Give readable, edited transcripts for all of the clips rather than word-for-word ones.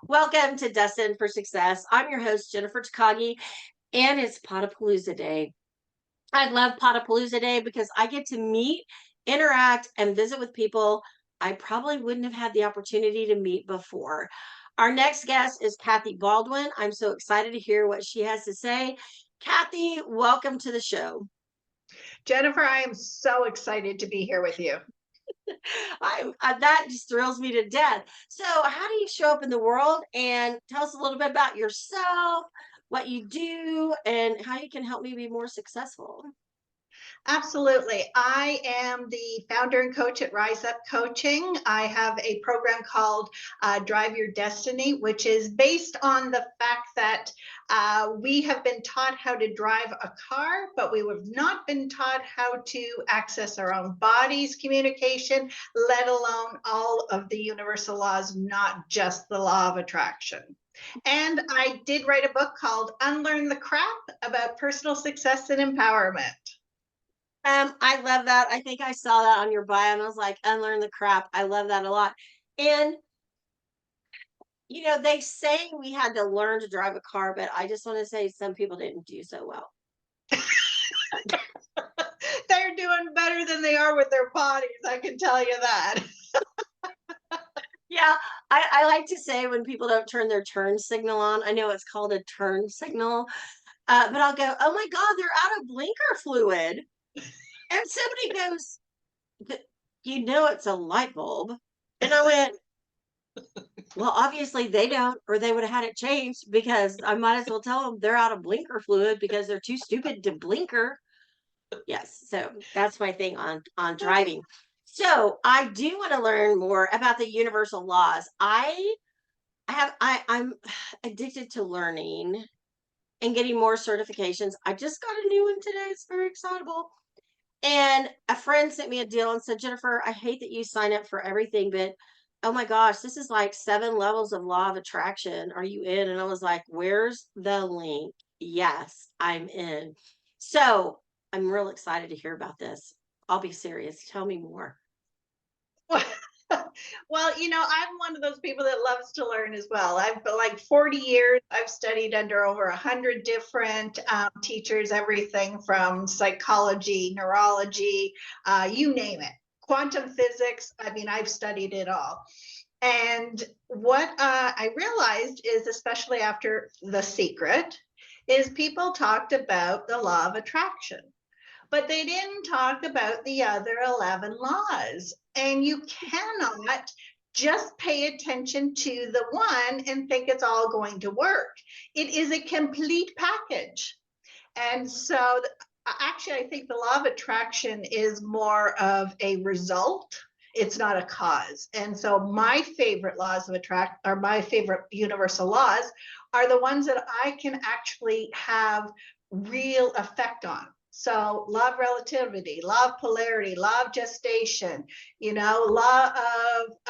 Welcome to Destined for Success. I'm your host, Jennifer Takagi, and it's Potapalooza Day. I love Potapalooza Day because I get to meet, interact, and visit with people I probably wouldn't have had the opportunity to meet before. Our next guest is Kathy Baldwin. I'm so excited to hear what she has to say. Kathy, welcome to the show. Jennifer, I am so excited to be here with you. That just thrills me to death. So, how do you show up in the world? And tell us a little bit about yourself, what you do, and how you can help me be more successful. Absolutely. I am the founder and coach at RiseUP Coaching. I have a program called Drive Your Destiny, which is based on the fact that we have been taught how to drive a car, but we have not been taught how to access our own body's communication, let alone all of the universal laws, not just the law of attraction. And I did write a book called Unlearn the Crap about personal success and empowerment. I love that. I think I saw that on your bio and I was like, unlearn the crap. I love that a lot. And they say we had to learn to drive a car, but I just want to say some people didn't do so well. They're doing better than they are with their bodies, I can tell you that. Yeah, I like to say when people don't turn their turn signal on, I know it's called a turn signal, but I'll go, oh my God, they're out of blinker fluid. And somebody goes, it's a light bulb. And I went, well, obviously they don't, or they would have had it changed, because I might as well tell them they're out of blinker fluid because they're too stupid to blinker. Yes, so that's my thing on driving. So I do want to learn more about the universal laws. I'm addicted to learning and getting more certifications. I just got a new one today. It's very excitable. And a friend sent me a deal and said, Jennifer, I hate that you sign up for everything, but oh my gosh, this is like 7 levels of law of attraction. Are you in? And I was like, where's the link? Yes, I'm in. So I'm real excited to hear about this. I'll be serious. Tell me more. Well, I'm one of those people that loves to learn as well. I've been like 40 years. I've studied under over 100 different teachers, everything from psychology, neurology, you name it, quantum physics. I mean, I've studied it all. And what I realized is, especially after The Secret, is people talked about the law of attraction, but they didn't talk about the other 11 laws. And you cannot just pay attention to the one and think it's all going to work. It is a complete package. And so actually, I think the law of attraction is more of a result. It's not a cause. And so my favorite laws of attract, or my favorite universal laws, are the ones that I can actually have real effect on. So law of relativity, law of polarity, law of gestation, law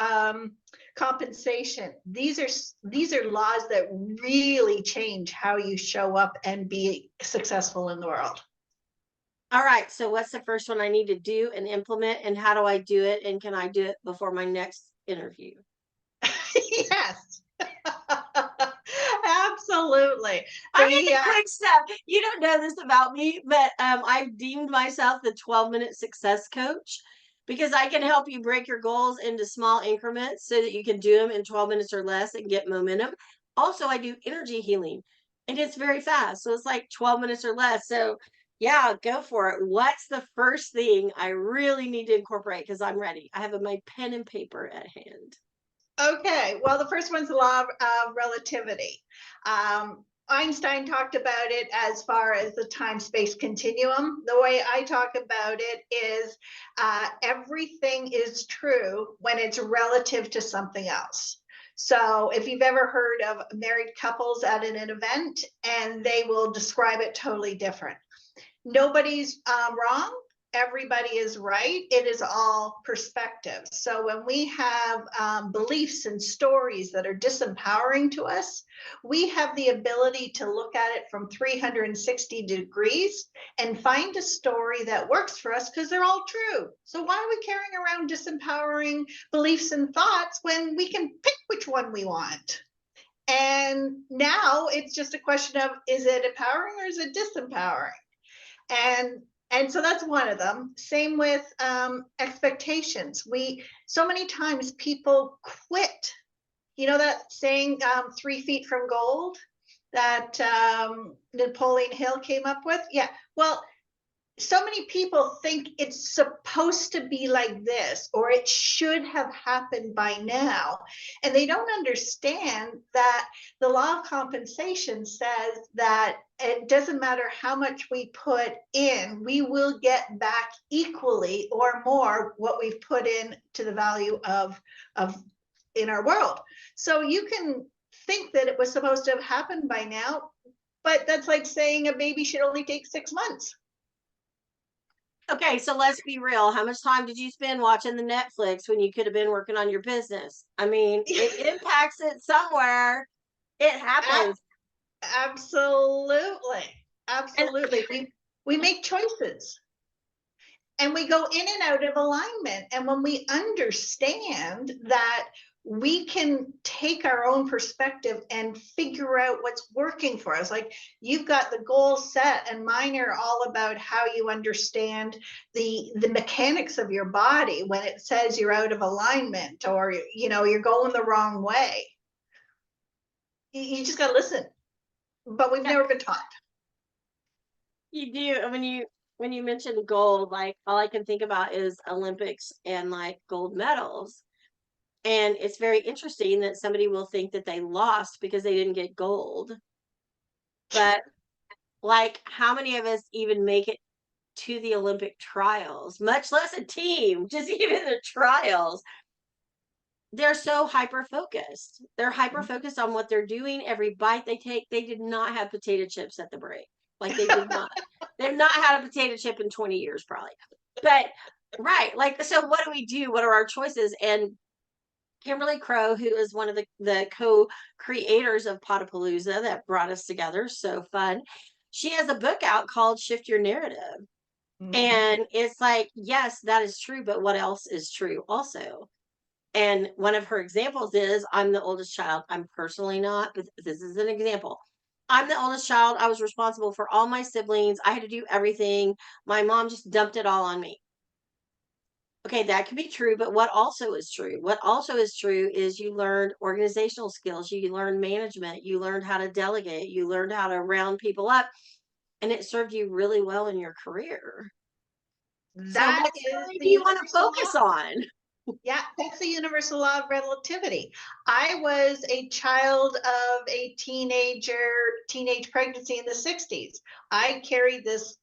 of compensation. These are laws that really change how you show up and be successful in the world. All right. So what's the first one I need to do and implement, and how do I do it? And can I do it before my next interview? Yes. Absolutely. I'm in the quick step. You don't know this about me, but I've deemed myself the 12-minute success coach, because I can help you break your goals into small increments so that you can do them in 12 minutes or less and get momentum. Also, I do energy healing, and it's very fast. So it's like 12 minutes or less. So yeah, go for it. What's the first thing I really need to incorporate? Because I'm ready. I have my pen and paper at hand. Okay, well, the first one's the law of relativity. Einstein talked about it as far as the time-space continuum. The way I talk about it is everything is true when it's relative to something else. So if you've ever heard of married couples at an event, and they will describe it totally different. Nobody's wrong, everybody is right. It is all perspective. So when we have beliefs and stories that are disempowering to us, we have the ability to look at it from 360 degrees and find a story that works for us because they're all true. So why are we carrying around disempowering beliefs and thoughts when we can pick which one we want? And now it's just a question of, is it empowering or is it disempowering? And so that's one of them. Same with expectations. So many times people quit. You know that saying, 3 feet from gold, that Napoleon Hill came up with? Yeah. Well, so many people think it's supposed to be like this, or it should have happened by now. And they don't understand that the law of compensation says that it doesn't matter how much we put in, we will get back equally or more what we've put in to the value of in our world. So you can think that it was supposed to have happened by now, but that's like saying a baby should only take 6 months. Okay, so let's be real. How much time did you spend watching the Netflix when you could have been working on your business? I mean, it impacts it somewhere. It happens. Absolutely. And Absolutely. We make choices and we go in and out of alignment. And when we understand that we can take our own perspective and figure out what's working for us. Like, you've got the goal set, and mine are all about how you understand the mechanics of your body when it says you're out of alignment, or you're going the wrong way. You just got to listen. But we've never been taught. you do when you mentioned gold, like all I can think about is Olympics and like gold medals. And it's very interesting that somebody will think that they lost because they didn't get gold. But like, how many of us even make it to the Olympic trials, much less a team, just even the trials? They're so hyper focused. They're hyper focused on what they're doing. Every bite they take, they did not have potato chips at the break. Like, they did not. They've not had a potato chip in 20 years, probably. But right, like, so what do we do? What are our choices? And Kimberly Crow, who is one of the co-creators of Potapalooza that brought us together, so fun. She has a book out called Shift Your Narrative. Mhm. And it's like, yes, that is true, but what else is true also? And one of her examples is, I'm the oldest child. I'm personally not, but this is an example. I'm the oldest child. I was responsible for all my siblings. I had to do everything. My mom just dumped it all on me. Okay, that could be true, but what also is true? What also is true is you learned organizational skills, you learned management, you learned how to delegate, you learned how to round people up, and it served you really well in your career. So That what is story the do you want to universal focus law. on? Yeah, that's the universal law of relativity. I was a child of a teenage pregnancy in the 60s. I carried this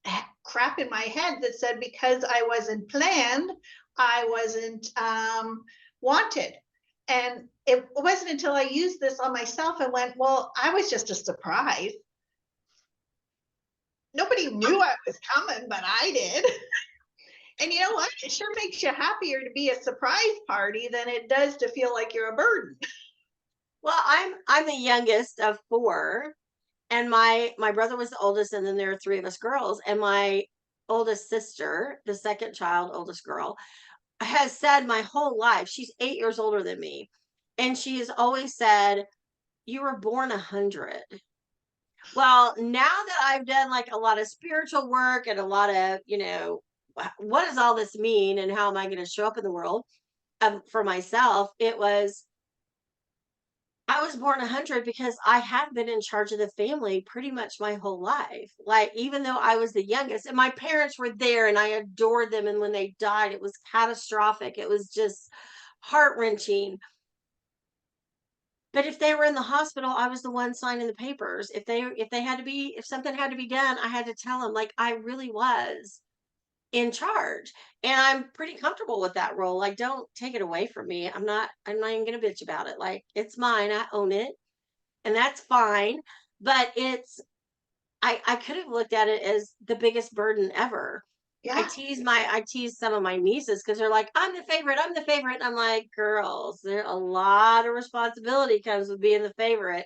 crap in my head that said because I wasn't planned, I wasn't wanted. And it wasn't until I used this on myself and went, well, I was just a surprise. Nobody knew I was coming, but I did. And you know what? It sure makes you happier to be a surprise party than it does to feel like you're a burden. Well, I'm the youngest of four, and my brother was the oldest, and then there are three of us girls, and my oldest sister, the second child, oldest girl, has said my whole life, she's 8 years older than me, and she has always said, you were born 100. Well, now that I've done like a lot of spiritual work and a lot of, what does all this mean and how am I going to show up in the world, for myself, it was, I was born 100 because I have been in charge of the family pretty much my whole life. Like, even though I was the youngest and my parents were there and I adored them. And when they died, it was catastrophic. It was just heart wrenching. But if they were in the hospital, I was the one signing the papers. If something had to be done, I had to tell them, like, I really was in charge. And I'm pretty comfortable with that role. Like, don't take it away from me. I'm not even gonna bitch about it. Like, it's mine. I own it. And that's fine. But I could have looked at it as the biggest burden ever. I Yeah. tease some of my nieces because they're like, I'm the favorite, I'm the favorite. And I'm like, girls, there a lot of responsibility comes with being the favorite.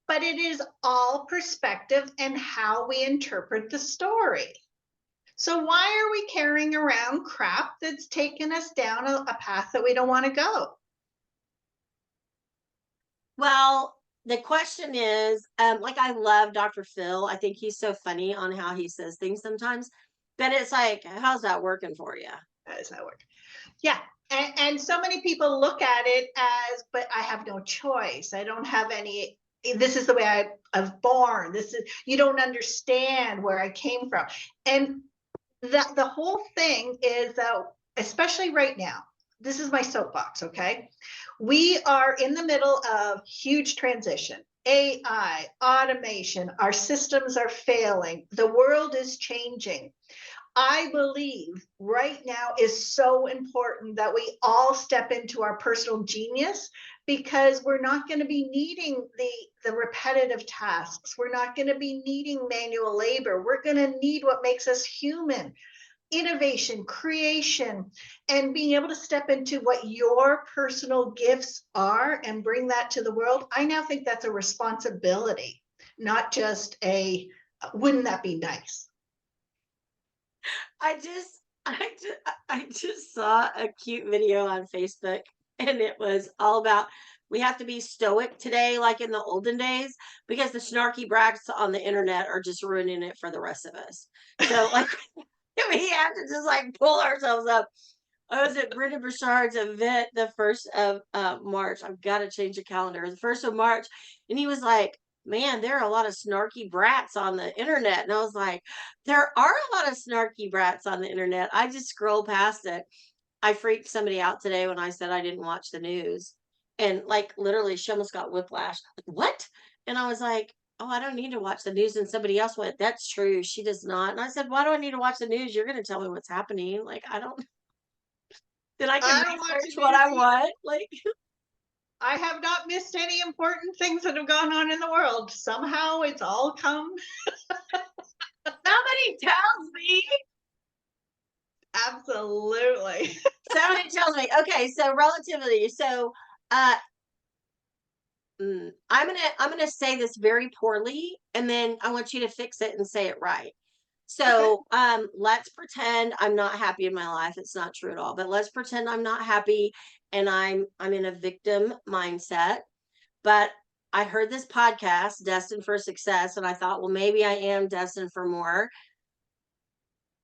But it is all perspective and how we interpret the story. So why are we carrying around crap that's taken us down a path that we don't want to go? Well, the question is, like I love Dr. Phil. I think he's so funny on how he says things sometimes. But it's like, how's that working for you? How does that work? Yeah. And so many people look at it as, but I have no choice. I don't have any, this is the way I've born. This is, you don't understand where I came from. And that the whole thing is that, especially right now, this is my soapbox, okay? We are in the middle of huge transition. AI, automation, our systems are failing. The world is changing. I believe right now is so important that we all step into our personal genius, because we're not going to be needing the repetitive tasks. We're not going to be needing manual labor. We're going to need what makes us human: innovation, creation, and being able to step into what your personal gifts are and bring that to the world. I now think that's a responsibility, not just a, wouldn't that be nice? I just I just saw a cute video on Facebook, and it was all about we have to be stoic today like in the olden days because the snarky brats on the internet are just ruining it for the rest of us. So like we have to just like pull ourselves up. I was at Brendon Burchard's event the 1st of March. I've got to change the calendar. The 1st of March. And he was like, man, there are a lot of snarky brats on the internet. And I was like, there are a lot of snarky brats on the internet. I just scrolled past it. I freaked somebody out today when I said I didn't watch the news. And like literally, she almost got whiplash. Like, what? And I was like, oh, I don't need to watch the news. And somebody else went, that's true. She does not. And I said, why do I need to watch the news? You're going to tell me what's happening. Like, I don't. Then I can I don't watch research the what news I either. want. Like I have not missed any important things that have gone on in the world. Somehow it's all come. somebody tells me. Absolutely. Somebody tells me. Okay, so relativity. So uh I'm gonna say this very poorly, and then I want you to fix it and say it right. Okay. So let's pretend I'm not happy in my life. It's not true at all, but let's pretend I'm not happy and I'm in a victim mindset. But I heard this podcast, Destined for Success, and I thought, well, maybe I am destined for more.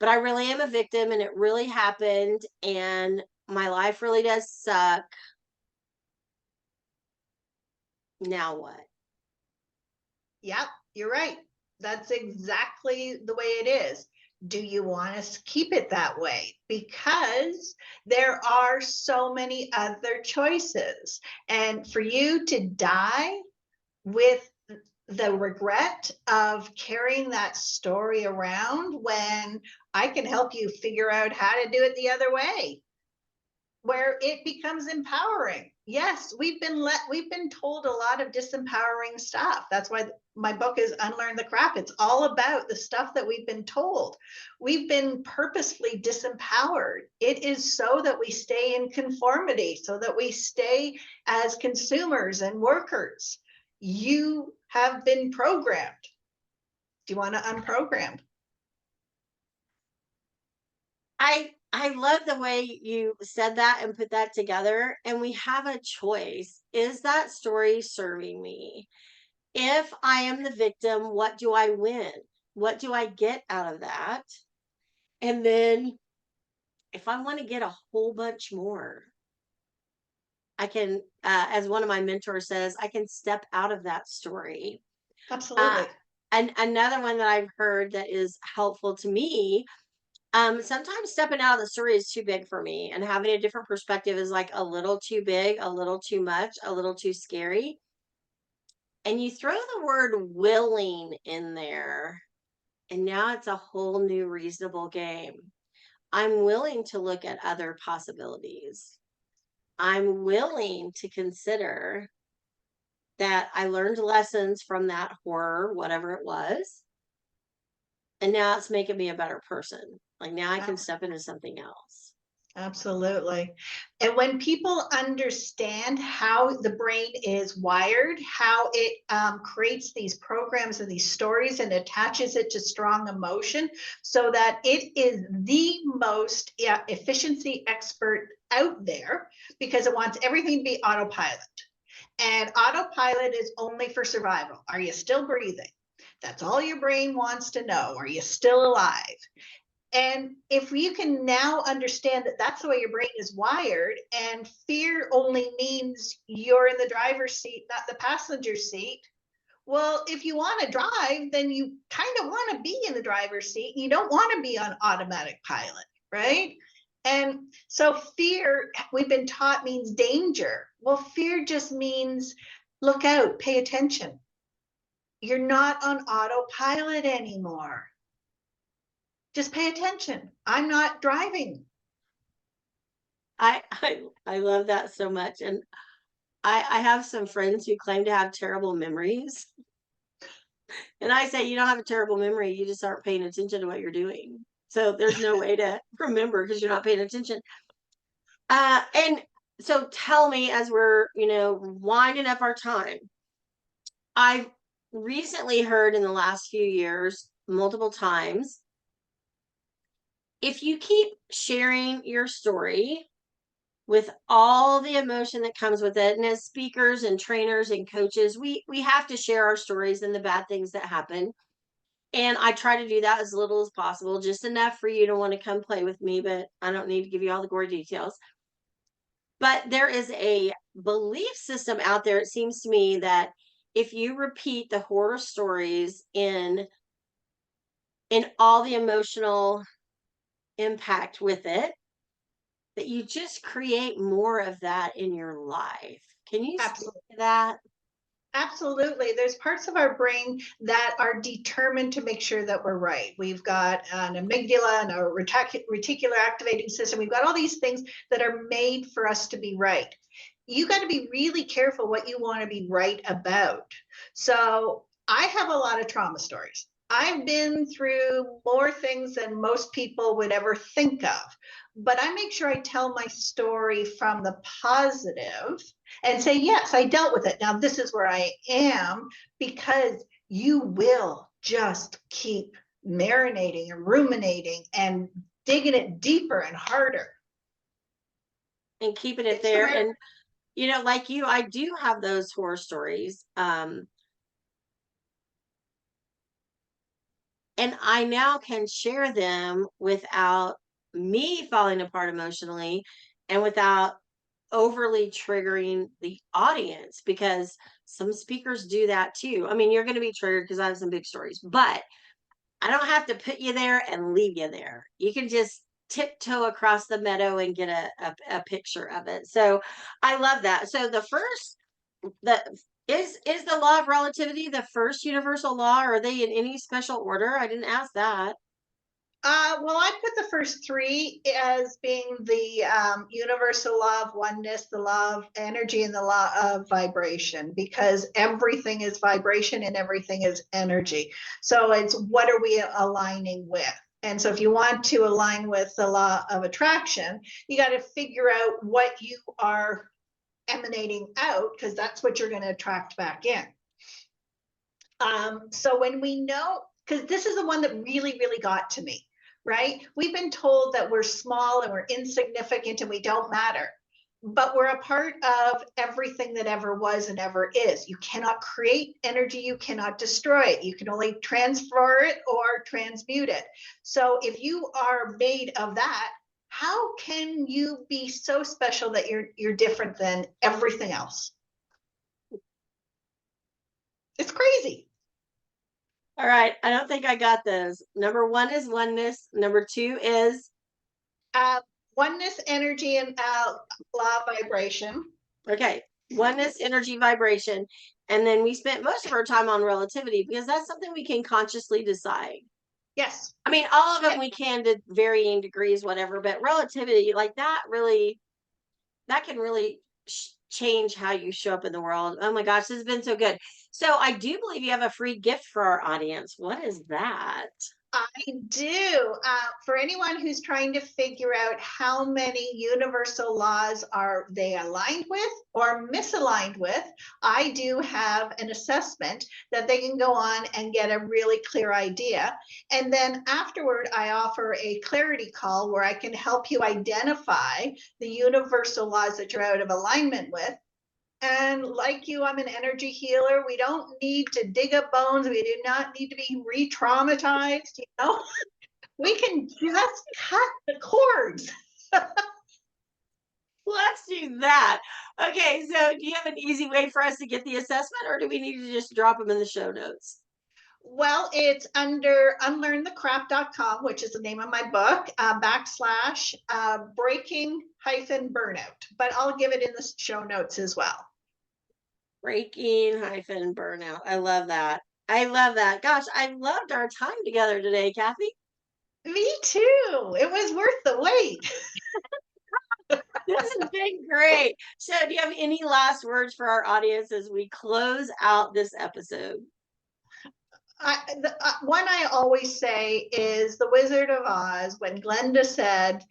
But I really am a victim and it really happened and my life really does suck. Now what? Yep, you're right. That's exactly the way it is. Do you want us to keep it that way? Because there are so many other choices. And for you to die with the regret of carrying that story around, when I can help you figure out how to do it the other way, where it becomes empowering. Yes, we've been told a lot of disempowering stuff. That's why my book is Unlearn the Crap. It's all about the stuff that we've been told. We've been purposefully disempowered. It is so that we stay in conformity, so that we stay as consumers and workers. You have been programmed. Do you want to unprogram? I love the way you said that and put that together. And we have a choice. Is that story serving me? If I am the victim, what do I win? What do I get out of that? And then if I want to get a whole bunch more, I can, as one of my mentors says, I can step out of that story. Uh, Absolutely. and another one that I've heard that is helpful to me, sometimes stepping out of the story is too big for me, and having a different perspective is like a little too big, a little too much, a little too scary. And you throw the word willing in there, and now it's a whole new reasonable game. I'm willing to look at other possibilities. I'm willing to consider that I learned lessons from that horror, whatever it was. And now it's making me a better person. Like now I can Abs- step into something else. Absolutely. And when people understand how the brain is wired, how it creates these programs and these stories and attaches it to strong emotion so that it is the most efficiency expert out there because it wants everything to be autopilot. And autopilot is only for survival. Are you still breathing? That's all your brain wants to know. Are you still alive? And if you can now understand that that's the way your brain is wired, and fear only means you're in the driver's seat, not the passenger seat. Well, if you want to drive, then you kind of want to be in the driver's seat. You don't want to be on automatic pilot, right? And so fear, we've been taught, means danger. Well, fear just means look out, pay attention. You're not on autopilot anymore. Just pay attention. I'm not driving. I love that so much. And I have some friends who claim to have terrible memories. And I say, you don't have a terrible memory. You just aren't paying attention to what you're doing. So there's no way to remember because you're not paying attention. And so tell me, as we're, winding up our time, I've recently heard in the last few years, multiple times, if you keep sharing your story with all the emotion that comes with it, and as speakers and trainers and coaches, we have to share our stories and the bad things that happen. And I try to do that as little as possible, just enough for you to want to come play with me, but I don't need to give you all the gory details. But there is a belief system out there, it seems to me, that if you repeat the horror stories in all the emotional impact with it, that you just create more of that in your life. Can you speak Absolutely. to that? Absolutely. There's parts of our brain that are determined to make sure that we're right. We've got an amygdala and a reticular activating system. We've got all these things that are made for us to be right. You got to be really careful what you want to be right about. So I have a lot of trauma stories. I've been through more things than most people would ever think of, but I make sure I tell my story from the positive and say, yes, I dealt with it. Now this is where I am, because you will just keep marinating and ruminating and digging it deeper and harder. And keeping it It's the there. right. And, like you, I do have those horror stories. And I now can share them without me falling apart emotionally and without overly triggering the audience, because some speakers do that too. I mean, you're going to be triggered because I have some big stories, but I don't have to put you there and leave you there. You can just tiptoe across the meadow and get a picture of it. So I love that. So the is the law of relativity the first universal law? Or are they in any special order? I didn't ask that. Well, I put the first three as being the universal law of oneness, the law of energy, and the law of vibration, because everything is vibration and everything is energy. So it's what are we aligning with? And so if you want to align with the law of attraction, you got to figure out what you are emanating out, because that's what you're going to attract back in. So when we know, because this is the one that really, really got to me, right? We've been told that we're small and we're insignificant and we don't matter, but we're a part of everything that ever was and ever is. You cannot create energy, you cannot destroy it. You can only transfer it or transmute it. So if you are made of that, how can you be so special that you're different than everything else? It's crazy. All right. I don't think I got those. Number one is oneness. Number two is Uh, Oneness, energy, and law vibration. okay. Oneness, energy, vibration. And then we spent most of our time on relativity because that's something we can consciously decide. Yes. I mean, all of them we can to varying degrees, whatever, but relativity, like that can really change how you show up in the world. Oh my gosh, this has been so good. So I do believe you have a free gift for our audience. What is that? I do. For anyone who's trying to figure out how many universal laws are they aligned with or misaligned with, I do have an assessment that they can go on and get a really clear idea. And then afterward, I offer a clarity call where I can help you identify the universal laws that you're out of alignment with. And like you, I'm an energy healer. We don't need to dig up bones. We do not need to be re-traumatized, you know? We can just cut the cords. Let's do that. Okay, so do you have an easy way for us to get the assessment, or do we need to just drop them in the show notes? Well, it's under unlearnthecrap.com, which is the name of my book, backslash breaking hyphen burnout. But I'll give it in the show notes as well. Breaking hyphen burnout. I love that. I love that. Gosh, I loved our time together today, Kathy. Me too. It was worth the wait. This has been great. So, do you have any last words for our audience as we close out this episode? One I always say is The Wizard of Oz, when Glenda said,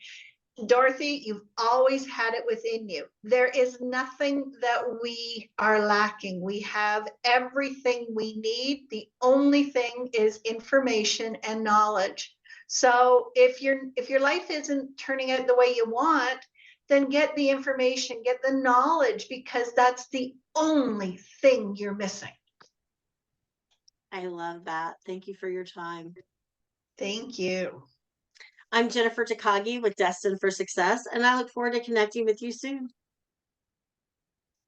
Dorothy, you've always had it within you. There is nothing that we are lacking. We have everything we need. The only thing is information and knowledge. So if your life isn't turning out the way you want, then get the information, get the knowledge, because that's the only thing you're missing. I love that. Thank you for your time. Thank you. I'm Jennifer Takagi with Destined for Success, and I look forward to connecting with you soon.